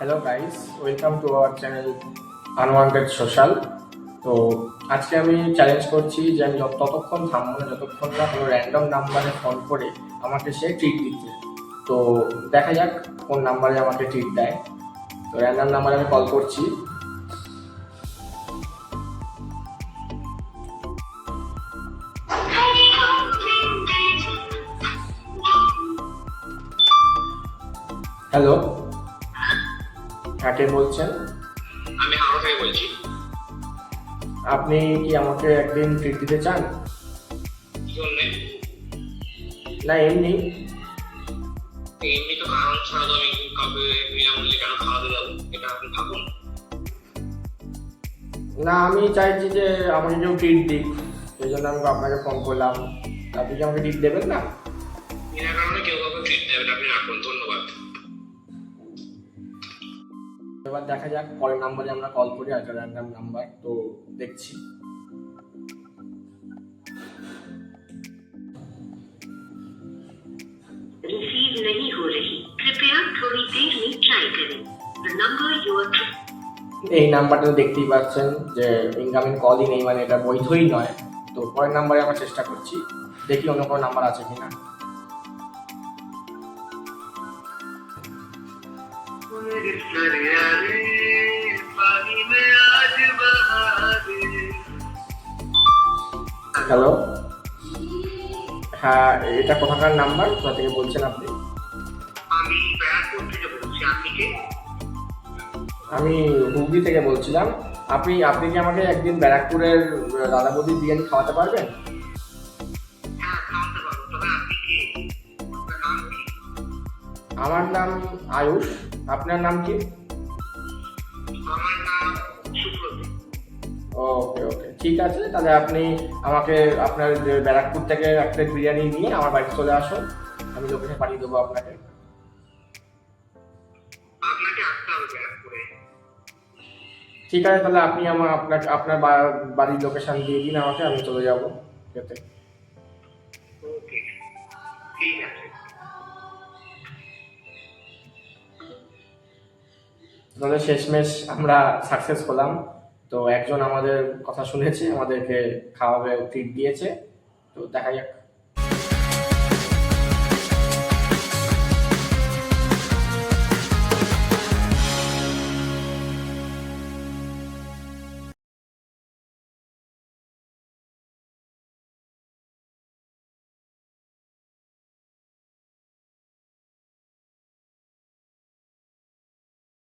Hello guys, welcome to our channel unwanted social. তো আজকে আমি চ্যালেঞ্জ করছি যে আমি ততক্ষণ থামবো না যতক্ষণ না কোনো র্যান্ডম নাম্বারে ফোন করে আমাকে সে ট্রিট দিচ্ছে। তো দেখা যাক কোন নাম্বারে আমাকে ট্রিট দেয়। তো র্যান্ডম নাম্বারে আমি কল করছি। হ্যালো, হ্যাঁ কে বলছেন? আমি হাওড়া থেকে বলছি। আপনি কি আমাকে একদিন ট্রিট দিতে চান? কি জন্যে? না এমনি। এমনি তো কারণ ছাড়া তো আমি কাউকে বিনামূল্যে কেন খাওয়াতে যাবো, এটা আপনি ভাবুন। না আমি চাইছি যে আমাকে কেউ ট্রিট দিক, সেই জন্য আমি আপনাকে ফোন করলাম। আপনি কি আমাকে ট্রিট দেবেন না? বিনা কারণে কেউ কাউকে ট্রিট দেবেন, আপনি রাখুন, ধন্যবাদ। এবার দেখা যাক পরের নাম্বারে আমরা কল করি, একটা র্যান্ডম নাম্বার তো দেখছি। रिसीव नहीं हो रही, कृपया थोड़ी देर में ट्राई करें। The number you are এই নাম্বারটা দেখতেই পাচ্ছেন যে ইনকামিং কলই নেই, মানে এটা বৈধই নয়। তো পরের নাম্বারে আমরা চেষ্টা করছি, দেখি অন্য কোনো নাম্বার আছে কিনা। হ্যালো, হ্যাঁ এটা কোথাকার নাম্বার, কোথা থেকে বলছেন আপনি? আমি ব্যারাকপুর থেকে বলছি, আপনি কে? আমি হুগলি থেকে বলছিলাম। আপনি আপনি কি আমাকে একদিন ব্যারাকপুরের দাদা বৌদির বিরিয়ানি খাওয়াতে পারবেন? হ্যাঁ, খাওয়াতে পারবো, তবে আপনি কে? আপনার নাম কি? আমার নাম আয়ুষ। আপনার নাম কি? আমার নাম সুব্রত। ওকে ওকে, ঠিক আছে, তাহলে আপনি আমাকে আপনার যে ব্যারাকপুর থেকে একটা প্লেট বিরিয়ানি নিয়ে আমার বাড়িতে চলে আসুন, আমি লোকেশন পাঠিয়ে দেবো আপনাকে। আপনাকে আসতে হবে ব্যারাকপুরে। ঠিক আছে, তাহলে আপনি আপনার বাড়ির লোকেশন দিয়ে দিন আমাকে, আমি চলে যাবো খেতে। ওকে, ঠিক আছে। তাহলে শেষমেশ আমরা সাকসেস হলাম। তো একজন আমাদের কথা শুনেছে, আমাদেরকে খাওয়াবে, ট্রিট দিয়েছে। তো দেখা যাক।